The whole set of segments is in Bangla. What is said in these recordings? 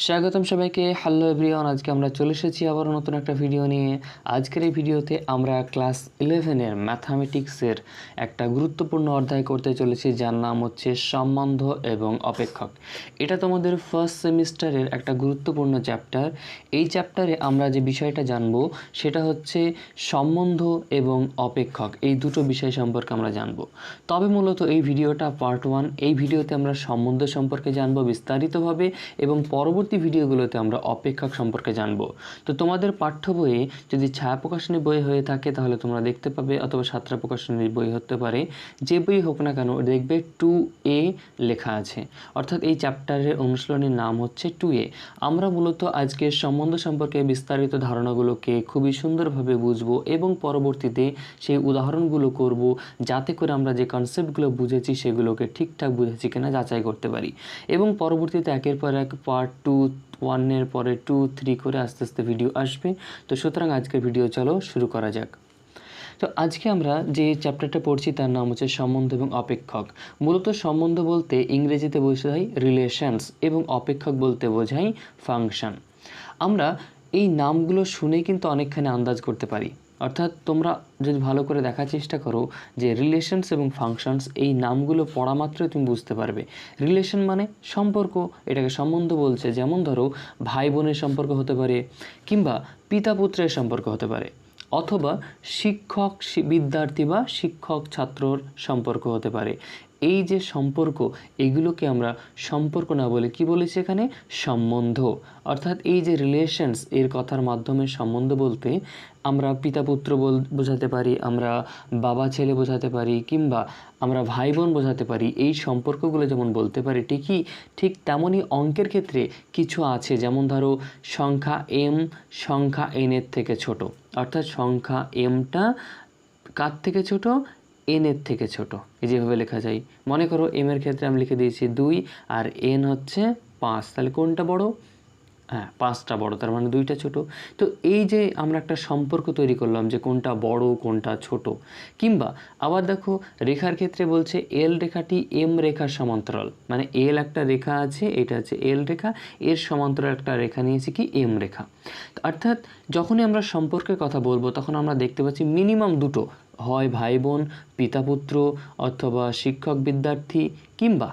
স্বাগতম সবাইকে। হ্যালো এভরিওয়ান, আজকে আমরা চলে এসেছি আবার নতুন একটা ভিডিও নিয়ে। আজকের এই ভিডিওতে আমরা ক্লাস 11-এর ম্যাথামেটিক্সের একটা গুরুত্বপূর্ণ অধ্যায় করতে চলেছি, যার নাম হচ্ছে সম্বন্ধ এবং অপেক্ষক। এটা তোমাদের ফার্স্ট সেমিস্টারের একটা গুরুত্বপূর্ণ চ্যাপ্টার। এই চ্যাপ্টারে আমরা যে বিষয়টা জানব সেটা হচ্ছে সম্বন্ধ এবং অপেক্ষক, এই দুটো বিষয় সম্পর্কে আমরা জানব। তবে মূলত এই ভিডিওটা পার্ট 1। এই ভিডিওতে আমরা সম্বন্ধ সম্পর্কে জানব বিস্তারিতভাবে এবং পরবর্তী ভিডিওগুলোতে আমরা অপেক্ষক সম্পর্কে জানব। তো তোমাদের পাঠ্য বইয়ে যদি ছায়া প্রকাশনী বই হয়ে থাকে তাহলে তোমরা দেখতে পাবে, অথবা সাতরা প্রকাশনীর বই হতে পারে, যে বই হোক না কেন দেখবে 2A লেখা আছে, অর্থাৎ এই চ্যাপ্টারের অনুশীলনীর নাম হচ্ছে 2A। আমরা মূলত আজকে সম্বন্ধ সম্পর্কে বিস্তারিত ধারণাগুলোকে খুবই সুন্দরভাবে বুঝবো এবং পরবর্তীতে সেই উদাহরণগুলো করব, যাতে করে আমরা যে কনসেপ্টগুলো বুঝেছি সেগুলোকে ঠিকঠাক বুঝেছি কিনা যাচাই করতে পারি। এবং পরবর্তীতে একের পর এক পার্ট 2, 1-এর পরে 2, 3 করে আস্তে আস্তে ভিডিও আসবে। তো সুতরাং আজকের ভিডিও চলো শুরু করা যাক। তো আজকে আমরা যে চ্যাপ্টারটা পড়ছি তার নাম হচ্ছে সম্বন্ধ এবং অপেক্ষক। মূলত সম্বন্ধ বলতে ইংরেজিতে বোঝায় রিলেশনস এবং অপেক্ষক বলতে বোঝায় ফাংশন। আমরা এই নামগুলো শুনেই কিন্তু অনেকখানি আন্দাজ করতে পারি, অর্থাৎ তোমরা যদি ভালো করে দেখার চেষ্টা করো যে রিলেশনস এবং ফাংশনস, এই নামগুলো পড়া মাত্রই তুমি বুঝতে পারবে। রিলেশন মানে সম্পর্ক, এটাকে সম্বন্ধ বলছে। যেমন ধরো ভাই বোনের সম্পর্ক হতে পারে, কিংবা পিতা পুত্রের সম্পর্ক হতে পারে, অথবা শিক্ষক বিদ্যার্থী বা শিক্ষক ছাত্রর সম্পর্ক হতে পারে। এই যে সম্পর্ক, এগুলোকে আমরা সম্পর্ক না বলে কি বলেছি এখানে, সম্বন্ধ। অর্থাৎ এই যে রিলেশনস, এর কথার মাধ্যমে সম্বন্ধ বলতে আমরা পিতা পুত্র বোঝাতে পারি, আমরা বাবা ছেলে বোঝাতে পারি, কিংবা আমরা ভাই বোন বোঝাতে পারি। এই সম্পর্কগুলো যেমন বলতে পারি, ঠিক তেমনই অঙ্কের ক্ষেত্রে কিছু আছে। যেমন ধরো সংখ্যা m সংখ্যা n এর থেকে ছোট, অর্থাৎ সংখ্যা mটা কার থেকে ছোট, n এর থেকে ছোট। এই যেভাবে লেখা যায়, মনে করো m এর ক্ষেত্রে আমি লিখে দিয়েছি 2 আর n হচ্ছে 5, তাহলে কোনটা বড়? হ্যাঁ, 5টা বড়, তার মানে 2টা ছোট। তো এই যে আমরা একটা সম্পর্ক তৈরি করলাম যে কোনটা বড় কোনটা ছোট। কিংবা আবার দেখো রেখার ক্ষেত্রে বলছে এল রেখাটি এম রেখার সমান্তরাল, মানে এল একটা রেখা আছে, এটা আছে এল রেখা, এর সমান্তরাল একটা রেখা নিয়েছি কি, এম রেখা। অর্থাৎ যখনই আমরা সম্পর্কের কথা বলবো তখন আমরা দেখতে পাচ্ছি মিনিমাম দুটো, হয় ভাই বোন পিতা পুত্র, অথবা শিক্ষক বিদ্যার্থী, কিংবা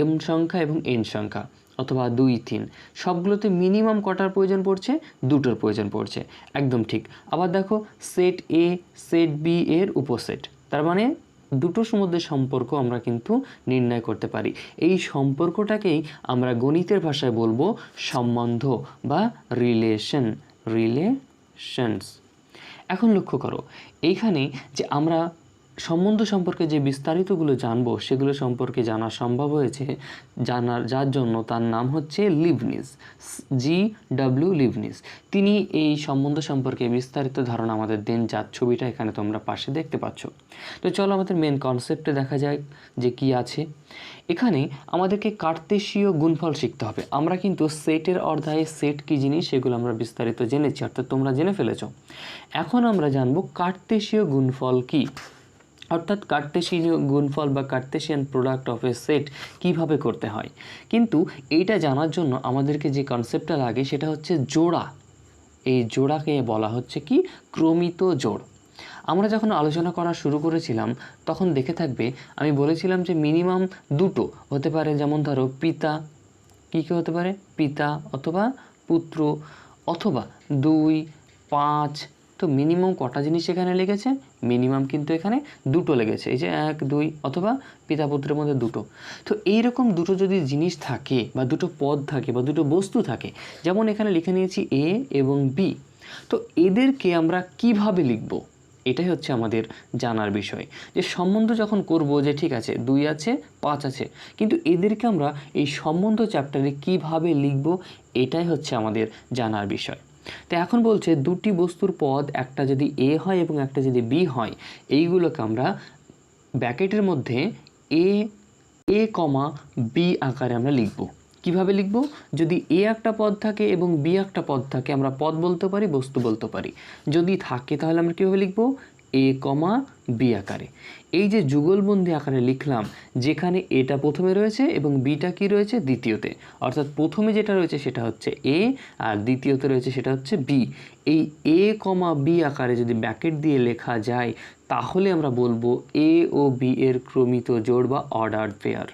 এম সংখ্যা এবং এন সংখ্যা, অথবা 2, 3, সবগুলোতে মিনিমাম কটার প্রয়োজন পড়ছে, দুটোর প্রয়োজন পড়ছে। একদম ঠিক। আবার দেখো সেট এ সেট বি এর উপসেট, তার মানে দুটোর মধ্যে সম্পর্ক আমরা কিন্তু নির্ণয় করতে পারি। এই সম্পর্কটাকেই আমরা গণিতের ভাষায় বলবো সম্বন্ধ বা রিলেশনস। এখন লক্ষ্য করো এইখানে যে আমরা সম্বন্ধ সম্পর্কে যে বিস্তারিতগুলো জানবো সেগুলো সম্পর্কে জানা সম্ভব হয়েছে যার জন্য তার নাম হচ্ছে লিবনিজ, লিবনিজ। তিনি এই সম্বন্ধ সম্পর্কে বিস্তারিত ধারণা আমাদের দেন, যার ছবিটা এখানে তোমরা পাশে দেখতে পাচ্ছ। তো চলো আমাদের মেন কনসেপ্টে দেখা যায় যে কি আছে। এখানে আমাদেরকে কার্তেশীয় গুণফল শিখতে হবে। আমরা কিন্তু সেটের অধ্যায়ে সেট কি জিনিস সেগুলো আমরা বিস্তারিত জেনেছি, অর্থাৎ তোমরা জেনে ফেলেছ। এখন আমরা জানবো কার্তেশীয় গুণফল কি, অর্থাৎ কার্তেশীয় গুণফল বা Cartesian product of A set কিভাবে করতে হয়। কিন্তু এইটা জানার জন্য আমাদেরকে যে কনসেপ্টটা লাগে সেটা হচ্ছে জোড়া। এই জোড়াকে বলা হচ্ছে কি, ক্রমিত জোড়। আমরা যখন আলোচনা করা শুরু করেছিলাম তখন দেখে থাকবে আমি বলেছিলাম যে মিনিমাম দুটো হতে পারে। যেমন ধরো পিতা, কী কী হতে পারে, পিতা অথবা পুত্র, অথবা 2, 5। তো মিনিমাম কটা জিনিস এখানে লেগেছে, মিনিমাম কিন্তু এখানে দুটো লেগেছে, এই যে 1, 2, অথবা পিতা পুত্রের মধ্যে দুটো। তো এইরকম দুটো যদি জিনিস থাকে বা দুটো পদ থাকে বা দুটো বস্তু থাকে, যেমন এখানে লিখে নিয়েছি এ এবং বি, তো এদেরকে আমরা কিভাবে লিখব, এটাই হচ্ছে আমাদের জানার বিষয়। যে সম্বন্ধ যখন করব যে ঠিক আছে 2 আছে 5 আছে, কিন্তু এদেরকে আমরা এই সম্বন্ধ চ্যাপ্টারে কিভাবে লিখব, এটাই হচ্ছে আমাদের জানার বিষয়। তো এখন বলছে দুটি বস্তুর পদ, একটা যদি এ হয় এবং একটা যদি বি হয়, এইগুলোকে আমরা ব্র্যাকেটের মধ্যে এ কমা বি আকারে আমরা লিখব। কিভাবে লিখব, যদি এ একটা পদ থাকে এবং বি একটা পদ থাকে, আমরা পদ বলতে পারি বস্তু বলতে পারি। যদি থাকে তাহলে আমরা কীভাবে লিখব, এ কমা বি আকারে। এই যে যুগলবন্দি আকারে লিখলাম, যেখানে এটা প্রথমে রয়েছে এবং বিটা কি রয়েছে দ্বিতীয়তে, অর্থাৎ প্রথমে যেটা রয়েছে সেটা হচ্ছে এ আর দ্বিতীয়তে রয়েছে সেটা হচ্ছে বি। এই এ কমা বি আকারে যদি ব্র্যাকেট দিয়ে লেখা যায় তাহলে আমরা বলবো এ ও বি এর ক্রমিত জোড় বা অর্ডার্ড পেয়ার।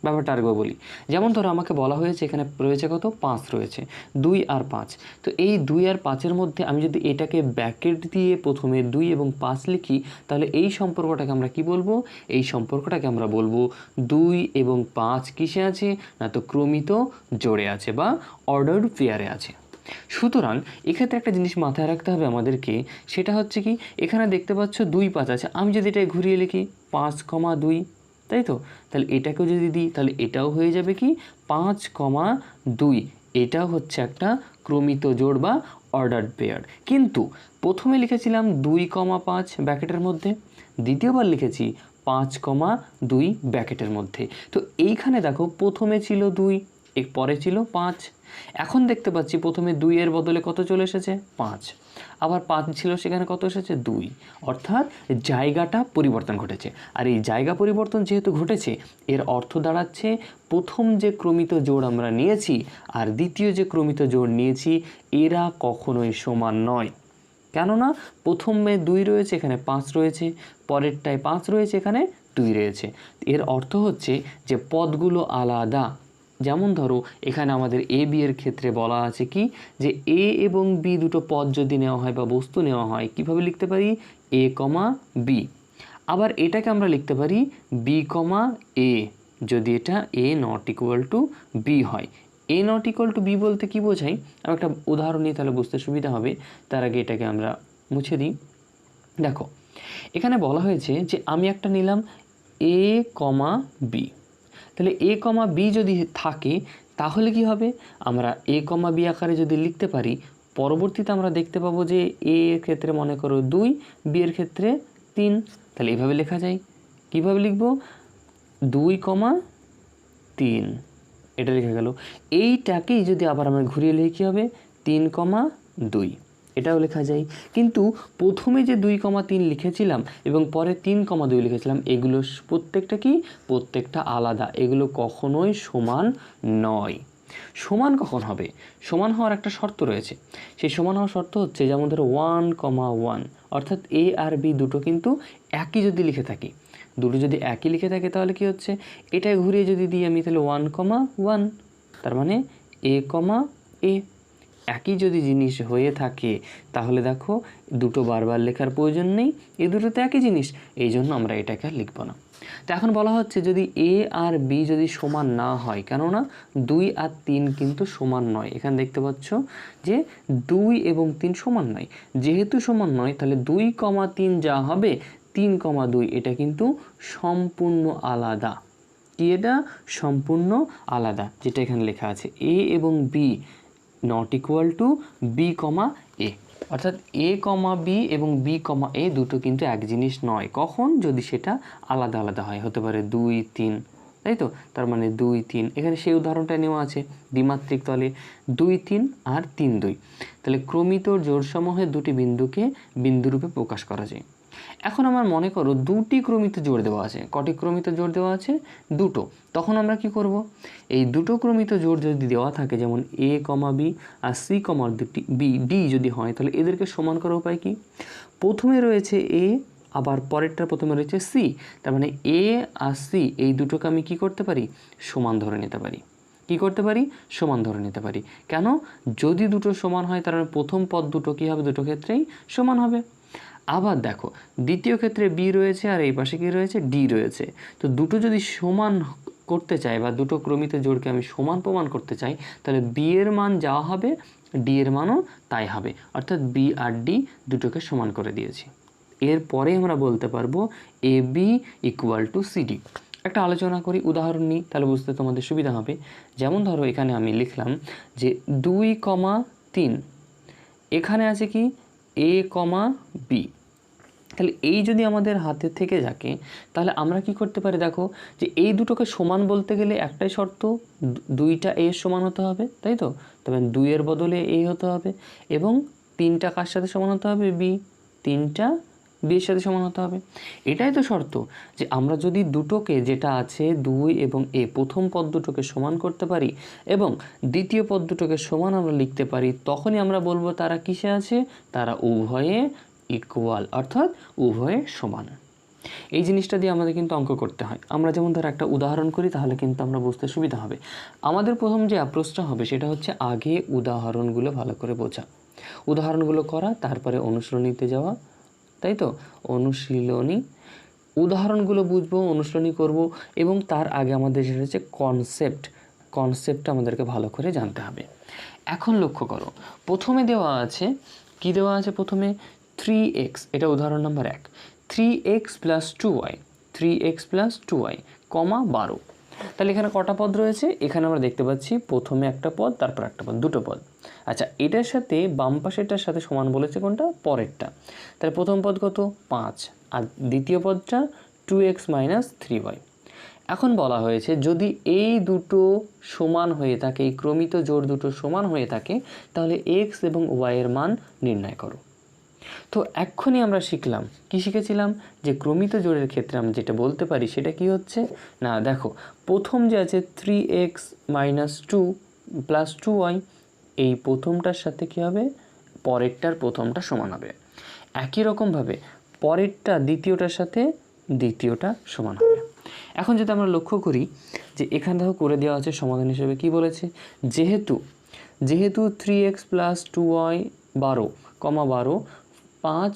ব্যাপারটা আরেকবার বলি, যেমন ধরো আমাকে বলা হয়েছে এখানে রয়েছে কত 5 রয়েছে, 2 আর 5। তো এই 2 আর 5-এর মধ্যে আমি যদি এটাকে ব্র্যাকেট দিয়ে প্রথমে 2 এবং 5 লিখি তাহলে এই সম্পর্কটাকে আমরা কি বলবো? এই সম্পর্কটাকে আমরা বলবো 2 এবং 5 কিসে আছে না, তো ক্রমিত জোড়ে আছে বা অর্ডার্ড পেয়ারে আছে। সুতরাং এক্ষেত্রে একটা জিনিস মাথায় রাখতে হবে আমাদেরকে, সেটা হচ্ছে কি এখানে দেখতে পাচ্ছ 2 5 আছে, আমি যদি এটা ঘুরিয়ে লিখি 5,2, তাই তো? তাহলে এটাকেও যদি দিই তাহলে এটাও হয়ে যাবে কি 5,2। এটাও হচ্ছে একটা ক্রমিত জোড় বা অর্ডার্ড পেয়ার। কিন্তু প্রথমে লিখেছিলাম 2,5 ব্র্যাকেটের মধ্যে, দ্বিতীয়বার লিখেছি 5,2 ব্র্যাকেটের মধ্যে। তো এইখানে দেখো প্রথমে ছিল 2, এর পরে ছিল 5, এখন দেখতে পাচ্ছি প্রথমে 2 এর বদলে কত চলে এসেছে 5, আবার 5 ছিল সেখানে কত এসেছে 2, অর্থাৎ জায়গাটা পরিবর্তন ঘটেছে। আর এই জায়গা পরিবর্তন যেহেতু ঘটেছে এর অর্থ দাঁড়াচ্ছে প্রথম যে ক্রমিত জোড় আমরা নিয়েছি আর দ্বিতীয় যে ক্রমিত জোড় নিয়েছি এরা কখনোই সমান নয়। কেননা প্রথমে 2 রয়েছে এখানে 5 রয়েছে, পরেরটায় 5 রয়েছে এখানে 2 রয়েছে। এর অর্থ হচ্ছে যে পদগুলো আলাদা। যেমন ধরো এখানে আমাদের এ বি এর ক্ষেত্রে বলা আছে কি যে এ এবং বি দুটো পদ যদি নেওয়া হয় বা বস্তু নেওয়া হয় কিভাবে লিখতে পারি এ কমা বি। আবার এটাকে আমরা লিখতে পারি বি কমা এ যদি এটা এ নট ইকুয়াল টু বি হয়। এ নট ইকুয়াল টু বি বলতে কি বোঝাই, আমি একটা উদাহরণ নিয়ে তাহলে বুঝতে সুবিধা হবে। তার আগে এটাকে আমরা মুছে দিই। দেখো এখানে বলা হয়েছে যে আমি একটা নিলাম এ কমা বি, তাহলে এ কমা বি যদি থাকে তাহলে কি হবে, আমরা এ কমা বি আকারে যদি লিখতে পারি পরবর্তীতে আমরা দেখতে পাবো যে এ এর ক্ষেত্রে মনে করো 2, বি এর ক্ষেত্রে 3, তাহলে এইভাবে লেখা যায়। কিভাবে লিখবো 2,3 এটা লেখা গেল। এইটাকেই যদি আবার আমরা ঘুরিয়ে লিখি কি হবে 3,2 এটাও লেখা যায়। কিন্তু প্রথমে যে 2,3 লিখেছিলাম এবং পরে 3,2 লিখেছিলাম এগুলো প্রত্যেকটা কি প্রত্যেকটা আলাদা, এগুলো কখনোই সমান নয়। সমান কখন হবে, সমান হওয়ার একটা শর্ত রয়েছে। সেই সমান হওয়ার শর্ত হচ্ছে যেমন ধরো 1,1 অর্থাৎ এ আর বি দুটো কিন্তু একই যদি লিখে থাকি, দুটো যদি একই লিখে থাকে তাহলে কি হচ্ছে এটা ঘুরিয়ে যদি দিই আমি তাহলে 1,1 তার মানে এ কমা এ। একই যদি জিনিস হয়ে থাকে তাহলে দেখো দুটো বারবার লেখার প্রয়োজন নেই, এই দুটো তো একই জিনিস, এই জন্য আমরা এটাকে আর লিখব না। তো এখন বলা হচ্ছে যদি এ আর বি যদি সমান না হয়, কেননা 2 আর 3 কিন্তু সমান নয়, এখানে দেখতে পাচ্ছ যে 2 এবং 3 সমান নয়। যেহেতু সমান নয় তাহলে 2,3 যা হবে 3,2 এটা কিন্তু সম্পূর্ণ আলাদা। কি এটা সম্পূর্ণ আলাদা, যেটা এখানে লেখা আছে এ এবং B not equal to B comma A, অর্থাৎ এ কমা বি এবং বি কমা এ দুটো কিন্তু এক জিনিস নয়। কখন, যদি সেটা আলাদা আলাদা হয়, হতে পারে 2, 3, তাই তো? তার মানে 2, 3 এখানে সেই উদাহরণটা নেওয়া আছে দ্বিমাত্রিক তলে 2, 3 আর 3, 2। তাহলে ক্রমিত জোড়সমূহের দুটি বিন্দুকে বিন্দুরূপে প্রকাশ করা যায়। এখন আমার মনে করো দুটি ক্রমিত জোড় দেওয়া আছে, কটি ক্রমিত জোড় দেওয়া আছে দুটো, তখন আমরা কি করব, এই দুটো ক্রমিত জোড় যদি দেওয়া থাকে যেমন এ কমা বি আর সি কমা বি ডি যদি হয় তাহলে এদেরকে সমান করার উপায় কি, প্রথমে রয়েছে এ আবার পরেরটা প্রথমে রয়েছে সি, তার মানে এ আর সি এই দুটোকে আমি কি করতে পারি সমান ধরে নিতে পারি। কি করতে পারি সমান ধরে নিতে পারি। কেন, যদি দুটো সমান হয় তার মানে প্রথম পদ দুটো কি হবে দুটো ক্ষেত্রেই সমান হবে। আবার দেখো দ্বিতীয় ক্ষেত্রে বি রয়েছে আর এই পাশে কি রয়েছে ডি রয়েছে, তো দুটো যদি সমান করতে চাই বা দুটো ক্রমিত জোড়কে আমি সমান প্রমাণ করতে চাই তাহলে বি এর মান যা হবে ডি এর মানও তাই হবে, অর্থাৎ বি আর ডি দুটোকে সমান করে দিয়েছি। এরপরে আমরা বলতে পারবো A B equal to CD. একটা আলোচনা করি, উদাহরণ নিই তাহলে বুঝতে তোমাদের সুবিধা হবে। যেমন ধরো এখানে আমি লিখলাম যে 2,3 এখানে আছে কি এ কমা বি, তাহলে এই যদি আমাদের হাতে থেকে থাকে তাহলে আমরা কি করতে পারি, দেখো যে এই দুটোকে সমান বলতে গেলে একটাই শর্ত, দুইটা এ সমান হতে হবে, তাই তো? তবে 2 এর বদলে এ হতে হবে এবং 3টা কার সাথে সমান হতে হবে বি, 3টা 2 এর সাথে সমান হতে হবে। এটাই তো শর্ত যে আমরা যদি দুটোকে যেটা আছে 2 এবং a প্রথম পদ দুটোকে সমান করতে পারি এবং দ্বিতীয় পদ দুটোকে সমান আমরা লিখতে পারি, তখনই আমরা বলবো তারা কিসে আছে, তারা উভয়ে ইকুয়াল, অর্থাৎ উভয়ে সমান। এই জিনিসটা দিয়ে আমাদের কিন্তু অঙ্ক করতে হয়। আমরা যেমন ধর একটা উদাহরণ করি, তাহলে কিন্তু আমরা বুঝতে সুবিধা হবে। আমাদের প্রথম যে অ্যাপ্রোচটা হবে সেটা হচ্ছে আগে উদাহরণগুলো ভালো করে বোঝা, উদাহরণগুলো করা, তারপরে অনুশীলনীতে যাওয়া, তাই তো? অনুশীলনী, উদাহরণগুলো বুঝবো, অনুশীলনী করব, এবং তার আগে আমাদের যেটা হচ্ছে কনসেপ্টটা আমাদেরকে ভালো করে জানতে হবে। এখন লক্ষ্য করো, প্রথমে দেওয়া আছে, কি দেওয়া আছে প্রথমে, 3x, এটা উদাহরণ number 1, 3x + 2y, 3x + 2y, 12। তাহলে এখানে কটা পদ রয়েছে? এখানে আমরা দেখতে পাচ্ছি প্রথমে একটা পদ, তারপর একটা পদ, দুটো পদ। আচ্ছা, এটার সাথে বাম পাশেরটার সাথে সমান বলেছে কোনটা? পরেরটা। তাহলে প্রথম পদ কত? 5, আর দ্বিতীয় পদটা 2x - 3y। এখন বলা হয়েছে যদি এই দুটো সমান হয়ে থাকে, এই ক্রমিত জোড় দুটো সমান হয়ে থাকে, তাহলে x এবং y এর মান নির্ণয় করো। তো এক্ষুনি আমরা শিখলাম, কি শিখেছিলাম? যে ক্রমিত জোড়ের ক্ষেত্রে আমরা যেটা বলতে পারি সেটা কি হচ্ছে না, দেখো প্রথম যে আছে 3x - 2 + 2y, এই প্রথমটার সাথে কি হবে? পরেরটার প্রথমটা সমান হবে। একই রকমভাবে পরেরটা দ্বিতীয়টার সাথে দ্বিতীয়টা সমান হবে। এখন যদি আমরা লক্ষ্য করি যে এখান থেকে করে দেওয়া আছে সমাধান হিসেবে, কি বলেছে? যেহেতু 3x + 2y 12, 5,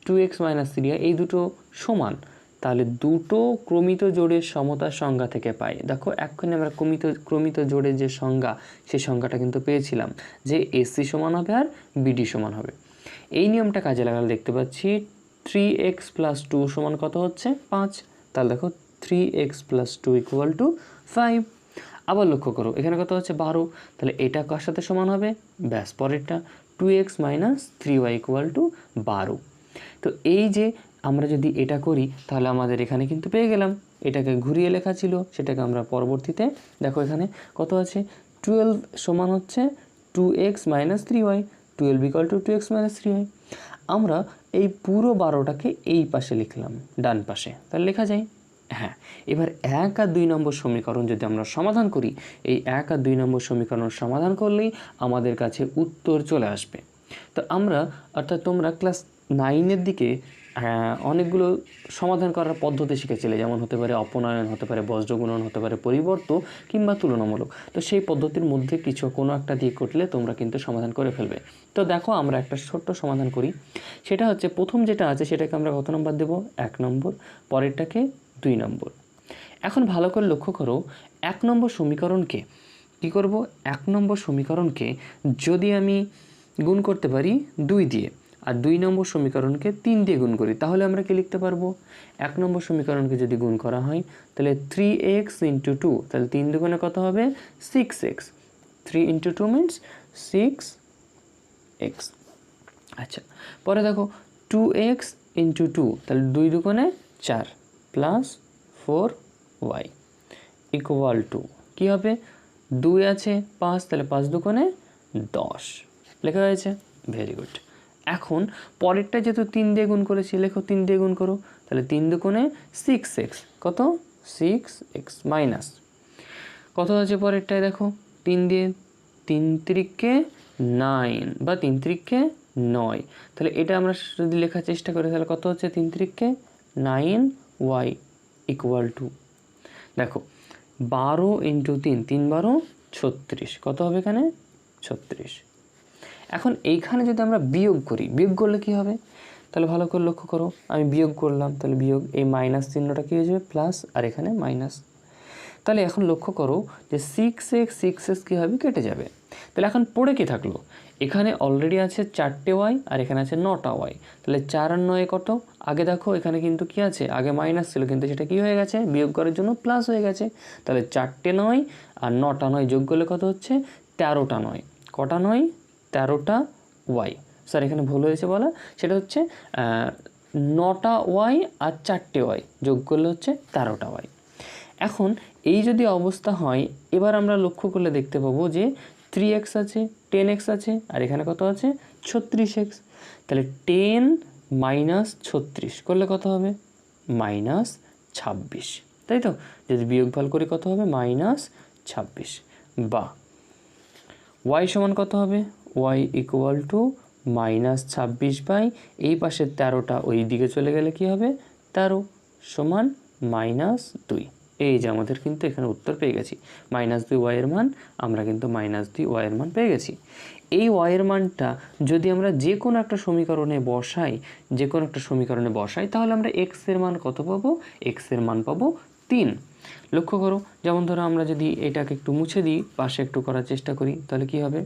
2x - 3y এই দুটো সমান, তাহলে দুটো ক্রমিত জোড়ের সমতার সংজ্ঞা থেকে পাই। দেখো এক্ষুনি আমরা ক্রমিত জোড়ের যে সংজ্ঞা, সেই সংজ্ঞাটা কিন্তু পেয়েছিলাম যে AC সমান হবে আর BD সমান হবে। এই নিয়মটা কাজে লাগালে দেখতে পাচ্ছি 3x + 2 সমান কত হচ্ছে? 5। তাহলে দেখো 3x + 2 = 5। আবার লক্ষ্য করো এখানে কত হচ্ছে? 12। তাহলে এটা কার সাথে সমান হবে? ব্যাস, পরেরটা 2x - 3y = 12। তো এই যে আমরা যদি এটা করি, তাহলে আমাদের এখানে কিন্তু পেয়ে গেলাম। এটাকে ঘুরিয়ে লেখা ছিল, সেটাকে আমরা পরবর্তীতে, দেখো এখানে কত আছে? 12 সমান হচ্ছে 2x - 3y, 12 = 2x - 3y। আমরা এই পুরো 12টাকে এই পাশে লিখলাম, ডান পাশে, তাহলে লেখা যায়। হ্যাঁ, এবার 1 আর 2 নম্বর সমীকরণ যদি আমরা সমাধান করি, এই 1 আর 2 নম্বর সমীকরণ সমাধান করলেই আমাদের কাছে উত্তর চলে আসবে। তো আমরা, অর্থাৎ তোমরা ক্লাস 9-এর দিকে অনেকগুলো সমাধান করার পদ্ধতি শিখেছিলে, যেমন হতে পারে অপনয়ন, হতে পারে বজ্রগুণন, হতে পারে পরিবর্ত, কিংবা তুলনামূলক। তো সেই পদ্ধতির মধ্যে কোনো একটা দিয়ে করলে তোমরা কিন্তু সমাধান করে ফেলবে। তো দেখো আমরা একটা ছোট্ট সমাধান করি। সেটা হচ্ছে প্রথম যেটা আছে সেটাকে আমরা কত নম্বর দেব? 1 নম্বর, পরেরটাকে 2 নম্বর। এখন ভালো করে লক্ষ্য করো, 1 নম্বর সমীকরণকে কী করব? 1 নম্বর সমীকরণকে যদি আমি গুণ করতে পারি 2 দিয়ে, আর 2 নম্বর সমীকরণকে 3 দিয়ে গুণ করি, তাহলে আমরা কি লিখতে পারবো? 1 নম্বর সমীকরণকে যদি গুণ করা হয়, তাহলে 3x × 2, তাহলে 3 দুগুণে কত হবে? 6x। 3 × 2 means 6x। আচ্ছা, পরে দেখো 2x × 2, তাহলে 2 দুগুণে 4 + 4y = কী হবে? 2 আছে 5, তাহলে 5 দুগুণে 10 লেখা হয়েছে। Very good. এখন পরেরটা যেহেতু 3 দিয়ে গুণ করেছি, লেখো 3 দিয়ে গুণ করো, তাহলে 3 দুগুণে 6x, কত? 6x মাইনাস কত আছে পরেরটায়? দেখো 3 দিয়ে, 3 তিরিকে 9 বা 3 তিরিকে 9, তাহলে এটা আমরা যদি লেখার চেষ্টা করি, তাহলে কত হচ্ছে? 3 তিরিকে 9y = দেখো 12 × 3, 3 12 36, কত হবে এখানে? 36। এখন এইখানে যদি আমরা বিয়োগ করি, বিয়োগ করলে কি হবে? তাহলে ভালো করে লক্ষ্য করো, আমি বিয়োগ করলাম, তাহলে বিয়োগ, এই মাইনাস চিহ্নটা কী হয়ে যাবে? প্লাস, আর এখানে মাইনাস। তাহলে এখন লক্ষ্য করো যে 6x কী হবে? কেটে যাবে। তাহলে এখন পড়ে কি থাকলো? এখানে অলরেডি আছে 4টে y, আর এখানে আছে 9টা y। তাহলে 4 আর 9 কত? আগে দেখো এখানে কিন্তু কি আছে? আগে মাইনাস ছিল, কিন্তু সেটা কি হয়ে গেছে? বিয়োগ করার জন্য প্লাস হয়ে গেছে। তাহলে 4টে 9 আর 9টা 9 যোগ করলে কত হচ্ছে? 13টা 9। কটা 9? 13টা y। স্যার এখানে ভুল হয়েছে বলা, সেটা হচ্ছে 9টা y আর 4টে y যোগ করলে হচ্ছে 13টা y। এখন এই যদি অবস্থা হয়, এবার আমরা লক্ষ্য করলে দেখতে পাবো যে 3x আছে, 10x আছে, আর এখানে কত আছে? 36x। তাহলে 10 -36 করলে কত হবে? -26, তাই তো? যদি বিয়োগফল করি কত হবে? -26। বা y সমান কত হবে? y ইকুয়াল টু -26 এই পাশের 13টা ওই দিকে চলে গেলে কি হবে? 13 সমান -2। এই যে আমাদের কিন্তু এখানে উত্তর পেয়ে গেছি। -2y এর মান, আমরা কিন্তু -2y এর মান পেয়ে গেছি। এই y এর মানটা যদি আমরা যে কোনো একটা সমীকরণে বসাই তাহলে আমরা x এর মান কত পাবো? x এর মান পাবো 3। লক্ষ্য করো, যেমন ধরো আমরা যদি এটাকে একটু মুছে দিই, পাশে একটু করার চেষ্টা করি, তাহলে কি হবে?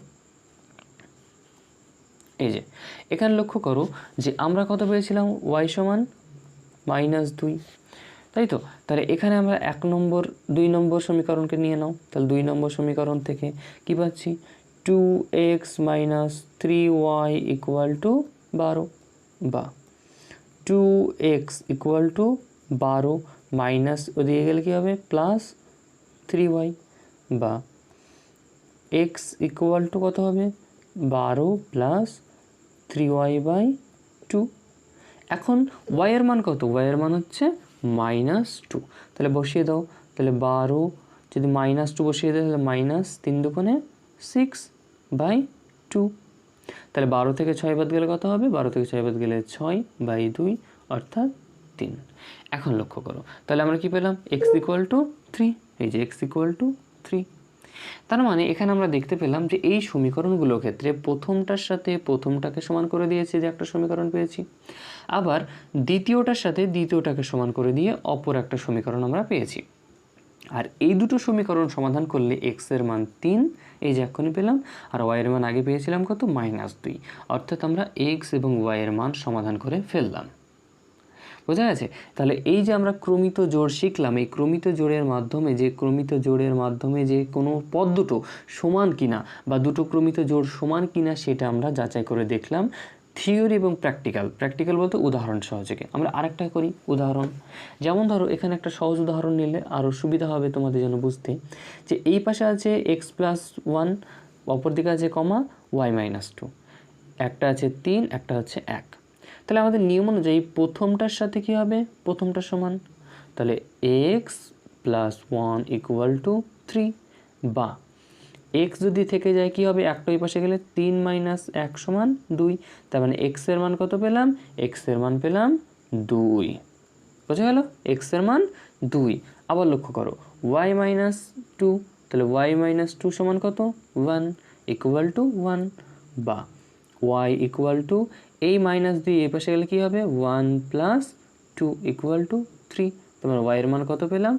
এই যে এখানে লক্ষ্য করো যে আমরা কত পেয়েছিলাম? y সমান -2, তাই তো? তাহলে এখানে আমরা 2 নম্বর সমীকরণকে নিয়ে নাও। তাহলে 2 নম্বর সমীকরণ থেকে কি পাচ্ছি? 2x - 3y = 12, বা 2x = 12 মাইনাস ওদিকে গেলে কী হবে? +3y, বা x = কত হবে? 12 + 3y/2। এখন y এর মান কত? y এর মান হচ্ছে -2। তাহলে বসিয়ে দাও। তাহলে 12 যদি -2 বসিয়ে দেয় তাহলে -3 দুগুণে 6/2। তাহলে 12 থেকে 6 বাদ গেলে কত হবে? 12 থেকে 6 বাদ গেলে 6/2 অর্থাৎ 3। এখন লক্ষ্য করো, তাহলে আমরা কি পেলাম? x = 3। এই যে x = 3। তার মানে এখানে আমরা দেখতে পেলাম যে এই সমীকরণগুলোর ক্ষেত্রে প্রথমটার সাথে প্রথমটাকে সমান করে দিয়েছে, যে একটা সমীকরণ পেয়েছি। আবার দ্বিতীয়টার সাথে দ্বিতীয়টাকে সমান করে দিয়ে অপর একটা সমীকরণ আমরা পেয়েছি। আর এই দুটো সমীকরণ সমাধান করলে x এর মান 3, এই যে এক্ষুনি পেলাম, আর y এর মান আগে পেয়েছিলাম কত? -2। অর্থাৎ আমরা x এবং y এর মান সমাধান করে ফেললাম। বোঝা গেছে? তাহলে এই যে আমরা ক্রমিত জোড় শিখলাম, এই ক্রমিত জোড়ের মাধ্যমে যে কোনো পদ দুটো সমান কিনা বা দুটো ক্রমিত জোড় সমান কিনা সেটা আমরা যাচাই করে দেখলাম। থিওরি এবং প্র্যাকটিক্যাল বলতে উদাহরণ সহযোগে। আমরা আরেকটা করি উদাহরণ। যেমন ধরো এখানে একটা সহজ উদাহরণ নিলে আরও সুবিধা হবে তোমাদের জন্য বুঝতে, যে এই পাশে আছে x+1, অপর দিকে আছে y-2, একটা আছে 3, একটা হচ্ছে 1। তাহলে আমাদের নিয়ম অনুযায়ী প্রথমটার সাথে কি হবে? প্রথমটার সমান, তাহলে x+1 = 3, বা x যদি থেকে যায় কি হবে? একটা ওই পাশে গেলে 3 - 1 = 2। তার মানে x এর মান কত পেলাম? x এর মান পেলাম 2। বোঝা গেল? x এর মান 2। আবার লক্ষ্য করো y-2, তাহলে y-2 সমান কত? 1 = 1, বা y = এই -2 এই পাশে গেলে কি হবে? 1 + 2 = 3। তোমার y এর মান কত পেলাম?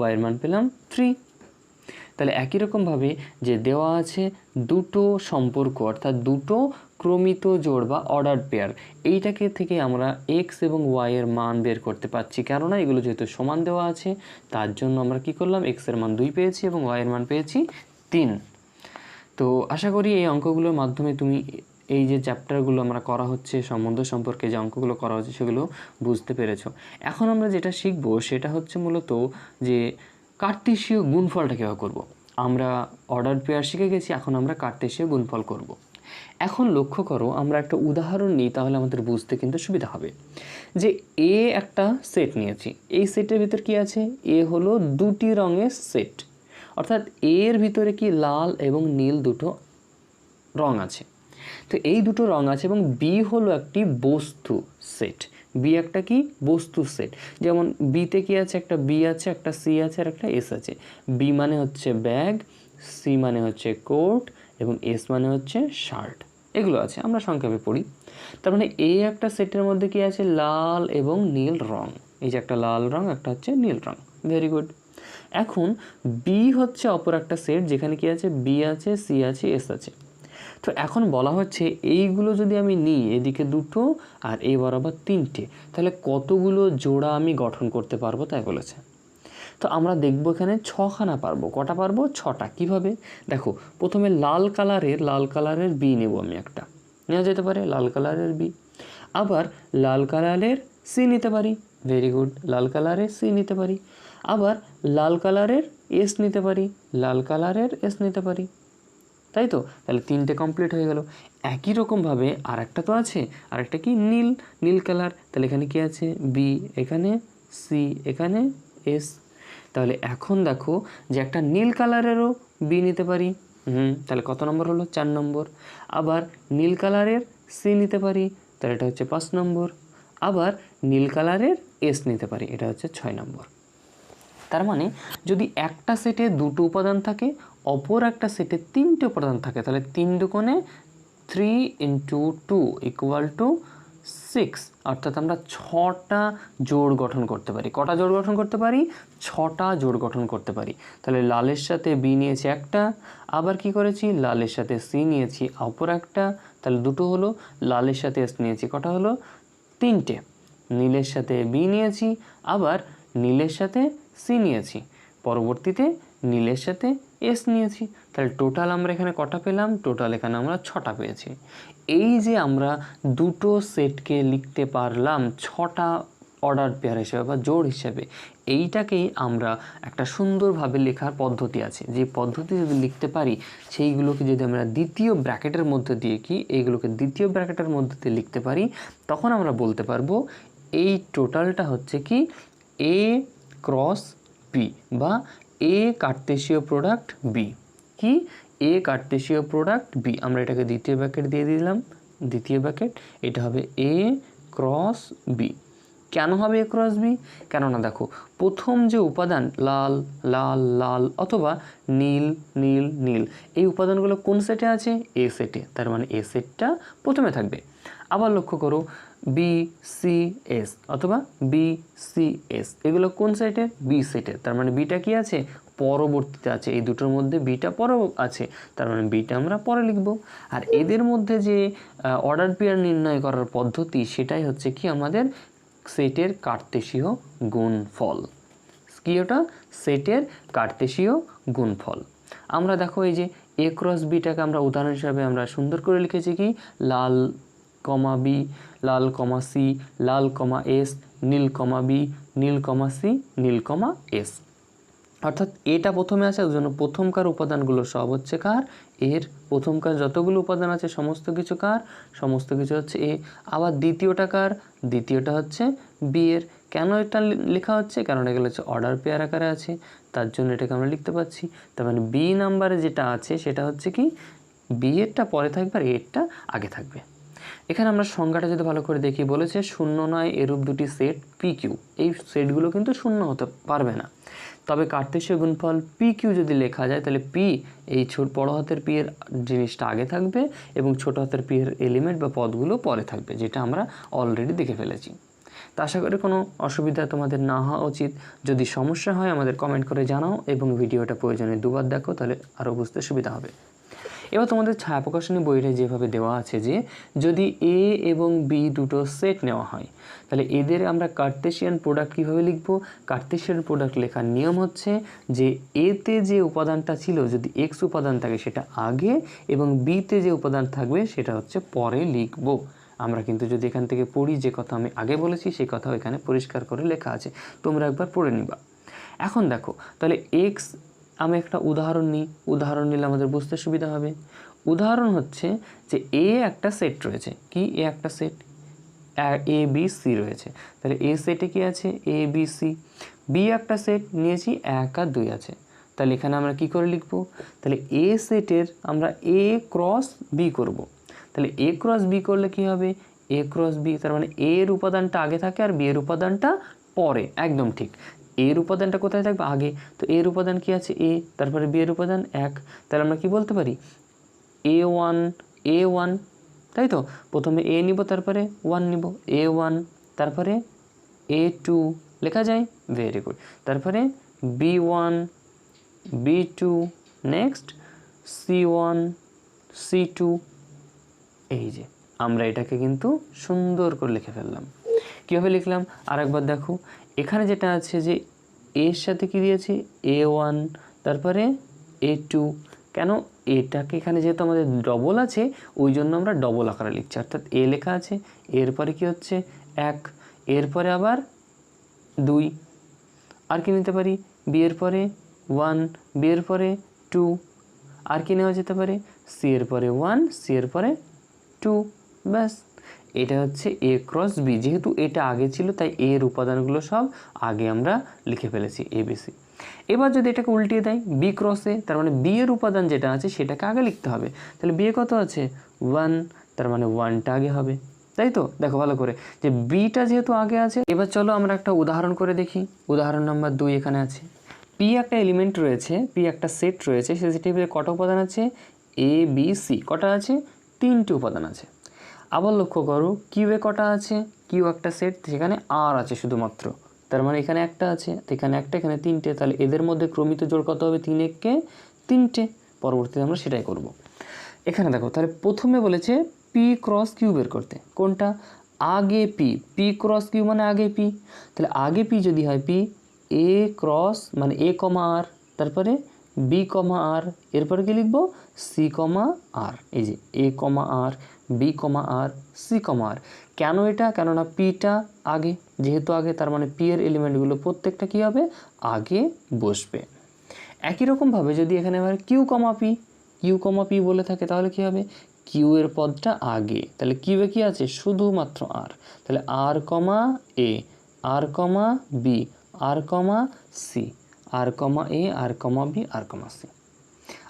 y এর মান পেলাম 3। তাহলে একই রকমভাবে যে দেওয়া আছে দুটো সম্পর্ক, অর্থাৎ দুটো ক্রমিত জোড় বা অর্ডার পেয়ার, এইটাকে থেকে আমরা x এবং y এর মান বের করতে পারছি। কেননা এগুলো যেহেতু সমান দেওয়া আছে, তার জন্য আমরা কি করলাম? x এর মান 2 পেয়েছি এবং y এর মান পেয়েছি 3। তো আশা করি এই অঙ্কগুলোর মাধ্যমে তুমি এই যে চ্যাপ্টারগুলো আমরা করা হচ্ছে, সম্বন্ধ সম্পর্কে যে অঙ্কগুলো করা হচ্ছে সেগুলো বুঝতে পেরেছো। এখন আমরা যেটা শিখবো সেটা হচ্ছে মূলত যে কার্তেশীয় গুণফলটা কীভাবে করব। আমরা অর্ডার পেয়ার শিখে গেছি, এখন আমরা কার্তেশীয় গুণফল করব। এখন লক্ষ্য করো, আমরা একটা উদাহরণ নিই, তাহলে আমাদের বুঝতে কিন্তু সুবিধা হবে। যে এ একটা সেট নিয়েছি, এই সেটের ভিতর কি আছে? এ হলো দুটি রঙের সেট, অর্থাৎ এর ভিতরে কি লাল এবং নীল দুটো রং আছে। তো এই দুটো রং আছে এবং বি হলো একটি বস্তু সেট। বি একটা কি? বস্তু সেট। যেমন বিতে কি আছে? একটা বি আছে, একটা সি আছে, আর একটা এস আছে। বি মানে হচ্ছে ব্যাগ, সি মানে হচ্ছে কোট, এবং এস মানে হচ্ছে শার্ট। এগুলো আছে, আমরা সংক্ষেপে পড়ি। তার মানে এই একটা সেটের মধ্যে কি আছে? লাল এবং নীল রং। এই যে একটা লাল রং, একটা হচ্ছে নীল রং। Very good. এখন বি হচ্ছে অপর একটা সেট, যেখানে কি আছে? বি আছে, সি আছে, এস আছে। তো এখন বলা হচ্ছে এইগুলো যদি আমি নিই, এদিকে দুটো আর এই বরাবর 3টে, তাহলে কতগুলো জোড়া আমি গঠন করতে পারবো তাই বলেছে। তো আমরা দেখবো এখানে 6খানা পারবো। কটা পারবো? 6টা। কিভাবে? দেখো, প্রথমে লাল কালারের বি নেব আমি, একটা নেওয়া যেতে পারে লাল কালারের বি। আবার লাল কালারের সি নিতে পারি। ভেরি গুড, লাল কালারের সি নিতে পারি। আবার লাল কালারের এস নিতে পারি, লাল কালারের এস নিতে পারি। তাই তো? তাহলে 3টে কমপ্লিট হয়ে গেল। একই রকমভাবে আরেকটা তো আছে, আরেকটা কি নীল, নীল কালার। তাহলে এখানে কি আছে বি, এখানে সি, এখানে এস। তাহলে এখন দেখো যে একটা নীল কালারেরও বি নিতে পারি। তাহলে কত নম্বর হলো? 4 নম্বর। আবার নীল কালারের সি নিতে পারি, তাহলে এটা হচ্ছে 5 নম্বর। আবার নীল কালারের এস নিতে পারি, এটা হচ্ছে 6 নম্বর। তার মানে যদি একটা সেটে 2টো উপাদান থাকে, অপর একটা সেটে 3টে উপাদান থাকে, তাহলে 3 দুগুণে 3 × 2 = 6, অর্থাৎ আমরা 6টা জোড় গঠন করতে পারি। কটা জোড় গঠন করতে পারি? 6টা জোড় গঠন করতে পারি। তাহলে লালের সাথে বি নিয়েছি একটা, আবার কি করেছি লালের সাথে সি নিয়েছি অপর একটা, তাহলে 2টো হলো। লালের সাথে এস নিয়েছি, কটা হলো? 3টে। নীলের সাথে বি নিয়েছি, আবার নীলের সাথে সি নিয়েছি, পরবর্তীতে নীলের সাথে এস নিয়েছি। তাহলে টোটাল আমরা এখানে কটা পেলাম? টোটাল এখানে আমরা 6টা পেয়েছি। এই যে আমরা দুটো সেটকে লিখতে পারলাম 6টা অর্ডার পেয়ার হিসেবে বা জোড় হিসেবে, এইটাকেই আমরা একটা সুন্দরভাবে লেখার পদ্ধতি আছে। যে পদ্ধতি যদি লিখতে পারি, সেইগুলোকে যদি আমরা দ্বিতীয় ব্র্যাকেটের মধ্যে দিয়ে এইগুলোকে দ্বিতীয় ব্র্যাকেটের মধ্যে দিয়ে লিখতে পারি, তখন আমরা বলতে পারবো এই টোটালটা হচ্ছে কি এ ক্রস বি, বা এ কার্তেশীয় প্রোডাক্ট বি। কি? এ কার্তেশীয় প্রোডাক্ট বি। আমরা এটাকে দ্বিতীয় ব্র্যাকেট দিয়ে দিলাম, দ্বিতীয় ব্র্যাকেট। এটা হবে এ ক্রস বি। কেন হবে এ ক্রস বি? কেননা দেখো প্রথম যে উপাদান লাল লাল লাল অথবা নীল নীল নীল, এই উপাদানগুলো কোন সেটে আছে? এ সেটে। তার মানে এ সেটটা প্রথমে থাকবে। আবার লক্ষ্য করো বি সি এস অথবা বি সি এস, এগুলো কোন সেটে? বি সেটে। তার মানে বিটা কি আছে? পরবর্তীতে আছে। এই দুটোর মধ্যে বিটা পরে আছে, তার মানে বিটা আমরা পরে লিখব। আর এদের মধ্যে যে অর্ডার পেয়ার নির্ণয় করার পদ্ধতি, সেটাই হচ্ছে কি আমাদের সেটের কার্তেশীয় গুণফল। কি ওটা? সেটের কার্তেশীয় গুণফল। আমরা দেখো এই যে এ ক্রস বিটাকে আমরা উদাহরণ হিসাবে আমরা সুন্দর করে লিখেছি কি লাল কমা বি, লাল কমা সি, লাল কমা এস, নীল কমা বি, নীল কমা সি, নীল কমা এস। অর্থাৎ এটা প্রথমে আছে, ওই জন্য প্রথমকার উপাদানগুলো সব হচ্ছে কার? এর। প্রথমকার যতগুলো উপাদান আছে সমস্ত কিছু কার? সমস্ত কিছু হচ্ছে এ। আবার দ্বিতীয়টা কার? দ্বিতীয়টা হচ্ছে বি এর। কেন এটা লেখা হচ্ছে? কারণ এগুলো হচ্ছে অর্ডার পেয়ার আকারে আছে, তার জন্য এটাকে আমরা লিখতে পাচ্ছি। তার মানে বি নাম্বারে যেটা আছে সেটা হচ্ছে কি বি এরটা পরে থাকবে আর এরটা আগে থাকবে। এখানে আমরা সংজ্ঞাটা যদি ভালো করে দেখি, বলেছে শূন্য নয় এরূপ দুটি সেট পি কিউ। এই সেটগুলো কিন্তু শূন্য হতে পারবে না। তবে কার্তেশীয় গুণফল পি কিউ যদি লেখা যায়, তাহলে পি এই বড় হাতের পি এর জিনিসটা আগে থাকবে এবং ছোট হাতের পি এর এলিমেন্ট বা পদগুলো পরে থাকবে, যেটা আমরা অলরেডি দেখে ফেলেছি। তা আশা করি কোনো অসুবিধা তোমাদের না হওয়া উচিত। যদি সমস্যা হয় আমাদের কমেন্ট করে জানাও এবং ভিডিওটা প্রয়োজনে দুবার দেখো, তাহলে আরও বুঝতে সুবিধা হবে। এবার তোমাদের ছায়া প্রকাশনী বইয়ে যেভাবে দেওয়া আছে যে যদি এ এবং বি দুটো সেট নেওয়া হয়, তাহলে এদের আমরা কার্তেশিয়ান প্রোডাক্ট কীভাবে লিখব? কার্তেশিয়ান প্রোডাক্ট লেখার নিয়ম হচ্ছে যে এতে যে উপাদানটা ছিল যদি এক্স উপাদান থাকে সেটা আগে, এবং বিতে যে উপাদান থাকবে সেটা হচ্ছে পরে লিখব। আমরা কিন্তু যদি এখান থেকে পড়ি, যে কথা আমি আগে বলেছি সেই কথাও এখানে পরিষ্কার করে লেখা আছে, তোমরা একবার পড়ে নিবা। এখন দেখো তাহলে এক্স, আমি একটা উদাহরণ নিই, উদাহরণ নিলে আমাদের বুঝতে সুবিধা হবে। উদাহরণ হচ্ছে যে এ একটা সেট রয়েছে, কি এ একটা সেট এ বি সি রয়েছে, তাহলে এ সেটে কি আছে? A B C. বি একটা সেট নিয়েছি 1 আর 2 আছে, তাহলে এখানে আমরা কি করে লিখব? তাহলে এ সেটের আমরা এ ক্রস বি করব। তাহলে এ ক্রস বি করলে কি হবে? এ ক্রস বি, তার মানে এ এর উপাদানটা আগে থাকে আর বি এর উপাদানটা পরে। একদম ঠিক, এর উপাদানটা কোথায় থাকবে? আগে। তো এর উপাদান কি আছে? এ, তারপরে বি এর উপাদান 1, তাহলে আমরা কি বলতে পারি? A1, তাই তো? প্রথমে এ নিব, তারপরে 1 নিব, A1, তারপরে A2 লেখা যায়, ভেরি গুড। তারপরে B1, B2, next C1, C2। এই যে আমরা এটাকে কিন্তু সুন্দর করে লিখে ফেললাম। কীভাবে লিখলাম আরেকবার দেখো, এখানে যেটা আছে যে এর সাথে কি দিয়েছি? A1, তারপরে A2। কেন? এটাকে এখানে যেহেতু আমাদের ডবল আছে ওই জন্য আমরা ডবল আকারে লিখছি, অর্থাৎ এ লেখা আছে, এরপরে কি হচ্ছে 1, এরপরে আবার 2, আর কি নিতে পারি? বি এর পরে 1, বি এর পরে 2, আর কি নেওয়া যেতে পারে? সি এর পরে 1, সি এর পরে 2, ব্যাস। এটা হচ্ছে এ ক্রস বি। যেহেতু এটা আগে ছিল তাই এর উপাদানগুলো সব আগে আমরা লিখে ফেলেছি এবিসি। এবার যদি এটাকে উল্টিয়ে দেয় বি ক্রস এ, তার মানে বি এর উপাদান যেটা আছে সেটাকে আগে লিখতে হবে। তাহলে বি এ কত আছে 1, তার মানে 1টা আগে হবে, তাই তো? দেখো ভালো করে যে বিটা যেহেতু আগে আছে। এবার চলো আমরা একটা উদাহরণ করে দেখি। উদাহরণ নাম্বার 2 এখানে আছে। পি একটা এলিমেন্ট রয়েছে, পি একটা সেট রয়েছে, সেই সেটের ভিতরে কটা উপাদান আছে? A B C. কটা আছে? 3টে উপাদান আছে। আবার লক্ষ্য করো কিউ এ কটা আছে? কিউ একটা সেট, সেখানে আর আছে শুধুমাত্র, তার মানে এখানে একটা আছে, এখানে একটা, এখানে 3টে। তাহলে এদের মধ্যে ক্রমিত জোড় কত হবে? 3 একে 3টে। পরবর্তীতে আমরা সেটাই করব। এখানে দেখো তাহলে প্রথমে বলেছে পি ক্রস কিউ বের করতে। কোনটা? আগে পি। পি ক্রস কিউ মানে আগে পি। তাহলে আগে পি যদি হয় পি, এ ক্রস মানে এ কমা আর, তারপরে বি কমা আর, এরপরে কি লিখবো? সি কমা আর। এই যে এ কমা আর, বি কমা আর, সি কমা আর। কেন এটা? কেননা পিটা আগে, যেহেতু আগে তার মানে পি এর এলিমেন্টগুলো প্রত্যেকটা কী হবে? আগে বসবে। একই রকমভাবে যদি এখানে আবার q comma p, q comma p বলে থাকে তাহলে কি হবে? কিউ এর পদটা আগে, তাহলে কিউ এ কি আছে? শুধুমাত্র আর। তাহলে আর কমা এ, আর কমা বি, আর কমা সি, আর কমা এ, আর কমা বি, আর কমা সি।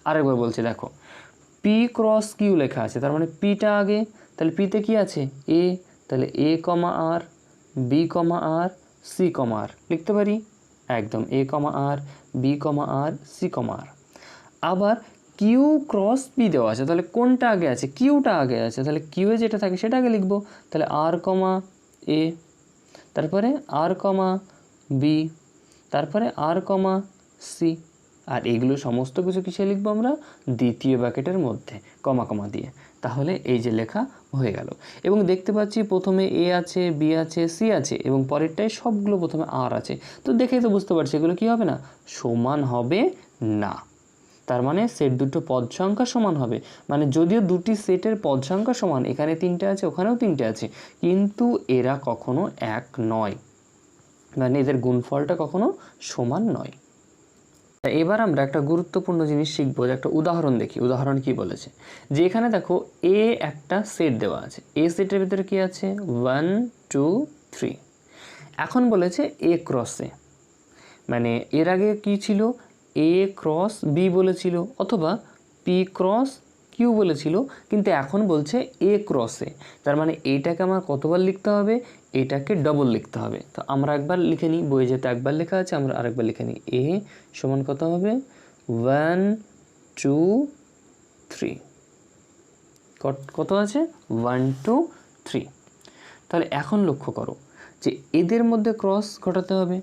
আরেকবার বলছি দেখো, পি ক্রস কিউ লেখা আছে, তার মানে পিটা আগে, তাহলে পিতে কি আছে? এ, তাহলে এ কমা আর, বি কমা আর, সি কমা আর লিখতে পারি একদম, এ কমা আর, বি কমা আর, সি কমা আর। আবার কিউ ক্রস পি দেওয়া আছে, তাহলে কোনটা আগে আছে? কিউটা আগে আছে, তাহলে কিউ এ যেটা থাকে সেটা আগে লিখবো। তাহলে আর কমা এ, তারপরে আর কমা বি, তারপরে আর কমা সি। আর এগুলো সমস্ত কিছু কিসে লিখবো আমরা? দ্বিতীয় ব্র্যাকেটের মধ্যে কমা কমা দিয়ে। তাহলে এই যে লেখা হয়ে গেল। এবং দেখতে পাচ্ছি প্রথমে এ আছে, বি আছে, সি আছে, এবং পরেরটায় সবগুলো প্রথমে আর আছে। তো দেখেই তো বুঝতে পারছি এগুলো কি হবে না? সমান হবে না। তার মানে সেট দুটো পদ সংখ্যা সমান হবে। মানে যদিও দুটি সেটের পদ সংখ্যা সমান, এখানে 3টে আছে, ওখানেও 3টে আছে, কিন্তু এরা কখনো এক নয়, মানে এদের গুণফলটা কখনো সমান নয়। এবার আমরা একটা গুরুত্বপূর্ণ জিনিস শিখবো, যে একটা উদাহরণ দেখি। উদাহরণ কি বলেছে? যে এখানে দেখো এ একটা সেট দেওয়া আছে, এ সেটের ভিতরে কি আছে? 1 2 3। এখন বলেছে এ ক্রস এ, মানে এর আগে কি ছিল? এ ক্রস বি বলেছিল, অথবা পি ক্রস কিউ বলেছিল, কিন্তু এখন বলছে এ ক্রসে। তার মানে এইটাকে আমার কতবার লিখতে হবে? এটাকে ডবল লিখতে হবে। তো আমরা একবার লিখে নিই, বইয়ে যেতে একবার লেখা আছে, আমরা আরেকবার লিখে নিই। এ সমান কত হবে? 1 2 3। কত আছে? 1 2 3। তাহলে এখন লক্ষ্য করো যে এদের মধ্যে ক্রস ঘটাতে হবে।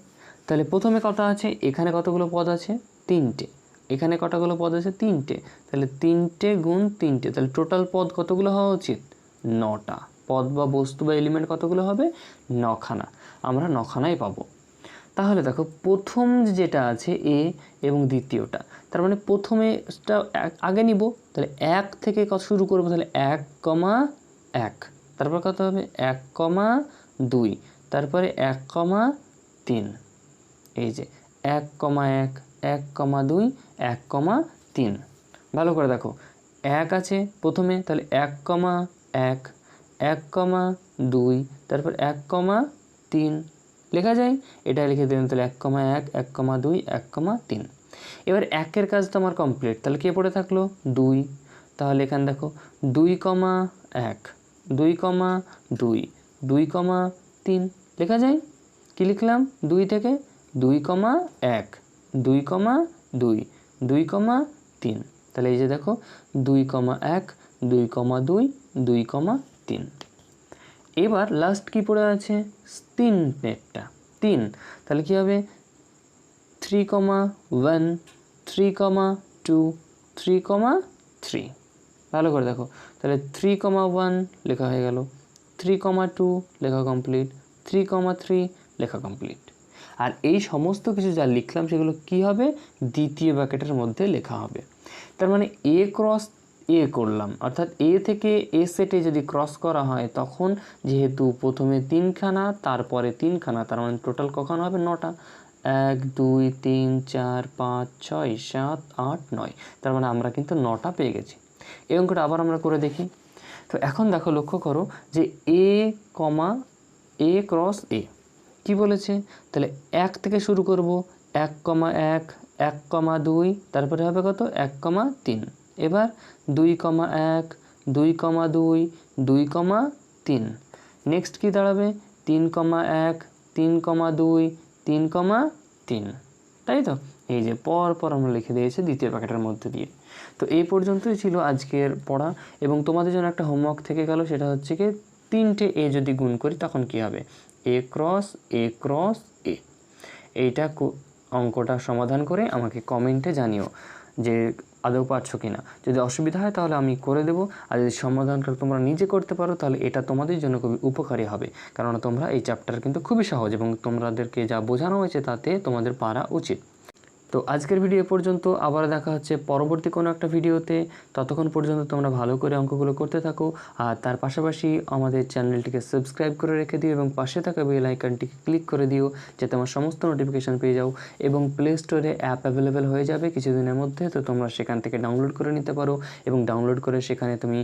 তাহলে প্রথমে কত আছে? এখানে কতগুলো পদ আছে? 3টে। এখানে কতগুলো পদ আছে? 3টে। তাহলে 3টে গুণ 3টে, তাহলে টোটাল পদ কতগুলো হওয়া উচিত? 9টা। পদ বা বস্তু বা এলিমেন্ট কতগুলো হবে? 9খানা। আমরা 9খানাই পাবো। তাহলে দেখো প্রথম যেটা আছে এ এবং দ্বিতীয়টা, তার মানে প্রথমেটা আগে নিব। তাহলে 1 থেকে কত শুরু করবো? তাহলে 1 কমা 1, তারপর কত হবে? 1 কমা 2, তারপরে 1 কমা 3। এই যে 1 কমা 1, 1 কমা 2, 1 কমা 3। ভালো করে দেখো 1 আছে প্রথমে, তাহলে 1 কমা 1, 1 কমা 2, তারপর 1 কমা 3 লেখা যায়। এটা লিখে দিলাম, তাহলে 1 কমা 1, 1 কমা 2, 1 কমা 3। এবার 1-এর কাজ তো আমার কমপ্লিট, তাহলে কে পড়ে থাকলো? 2। তাহলে এখানে দেখো 2 কমা 1, 2 কমা 2, 2 কমা 3 লেখা যায়। কি লিখলাম? 2 থেকে 2 কমা 1, 2 কমা 2, 2 কমা 3। তাহলে এই যে দেখো 2 কমা 1, 2 কমা 2, 2 কমা 3। এবার লাস্ট কি পড়ে আছে? 3-এরটা 3। তাহলে কি হবে? 3 কমা 1, 3 কমা 2, 3 কমা 3। ভালো করে দেখো, তাহলে 3 কমা 1 লেখা হয়ে গেল, 3 কমা 2 লেখা কমপ্লিট, 3 কমা 3 লেখা কমপ্লিট। আর এই সমস্ত কিছু যা লিখলাম সেগুলো কি হবে? দ্বিতীয় ব্র্যাকেটের মধ্যে লেখা হবে। তার মানে এ ক্রস এ করলাম, অর্থাৎ এ থেকে এ সেটে যদি ক্রস করা হয়, তখন যেহেতু প্রথমে 3খানা, তারপরে 3খানা, তার মানে টোটাল কখন হবে? 9টা। 1 2 3 4 5 6 7 8 9। তার মানে আমরা কিন্তু 9টা পেয়ে গেছি। এই অঙ্কটা আবার আমরা করে দেখি। তো এখন দেখো, লক্ষ্য করো যে এ ক্রস এ কী বলেছে, তাহলে 1 থেকে শুরু করব, 1,1, 1,2, তারপরে হবে কত 1,3, এবার 2,1, 2,2, 2,3, নেক্সট কি দাঁড়াবে 3,1, 3,2, 3,3, তাই তো? এই যে পর আমরা লিখে দিয়েছি দ্বিতীয় প্যাকেটের মধ্যে দিয়ে। তো এই পর্যন্তই ছিল আজকের পড়া, এবং তোমাদের জন্য একটা হোমওয়ার্ক থেকে গেল, সেটা হচ্ছে কি 3টে এ যদি গুণ করি তখন কি হবে, এ ক্রস এ। এইটা অঙ্কটা সমাধান করে আমাকে কমেন্টে জানিও যে আদৌ পারছো কি না। যদি অসুবিধা হয় তাহলে আমি করে দেবো, আর যদি সমাধানটা তোমরা নিজে করতে পারো তাহলে এটা তোমাদের জন্য খুবই উপকারী হবে, কারণ তোমরা এই চ্যাপ্টার কিন্তু খুবই সহজ এবং তোমাদেরকে যা বোঝানো হয়েছে তাতে তোমাদের পারা উচিত। তো আজকের ভিডিও এ পর্যন্ত, আবার দেখা হচ্ছে পরবর্তী কোনো একটা ভিডিওতে। ততক্ষণ পর্যন্ত তোমরা ভালো করে অঙ্কগুলো করতে থাকো, আর তার পাশাপাশি আমাদের চ্যানেলটিকে সাবস্ক্রাইব করে রেখে দিও এবং পাশে থাকা বেল আইকনটিকে ক্লিক করে দিও যাতে আমার সমস্ত নোটিফিকেশান পেয়ে যাও। এবং প্লে স্টোরে অ্যাপ অ্যাভেলেবেল হয়ে যাবে কিছুদিনের মধ্যে, তো তোমরা সেখান থেকে ডাউনলোড করে নিতে পারো এবং ডাউনলোড করে সেখানে তুমি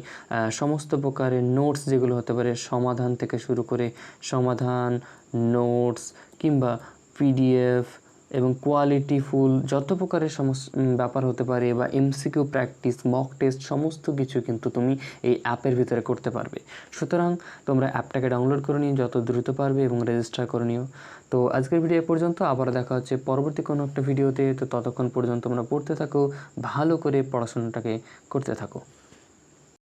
সমস্ত প্রকারের নোটস, যেগুলো হতে পারে সমাধান থেকে শুরু করে সমাধান, নোটস কিংবা পিডিএফ এবং কোয়ালিটিফুল যত প্রকারের ব্যাপার হতে পারে, বা এমসিকিউ প্র্যাকটিস, মক টেস্ট, সমস্ত কিছু কিন্তু তুমি এই অ্যাপের ভিতরে করতে পারবে। সুতরাং তোমরা অ্যাপটাকে ডাউনলোড করে নিও যত দ্রুত পারবে এবং রেজিস্টার করে নিও। তো আজকের ভিডিও পর্যন্ত, আবার দেখা হচ্ছে পরবর্তী কোনো একটা ভিডিওতে। তো ততক্ষণ পর্যন্ত তোমরা পড়তে থাকো, ভালো করে পড়াশোনাটাকে করতে থাকো।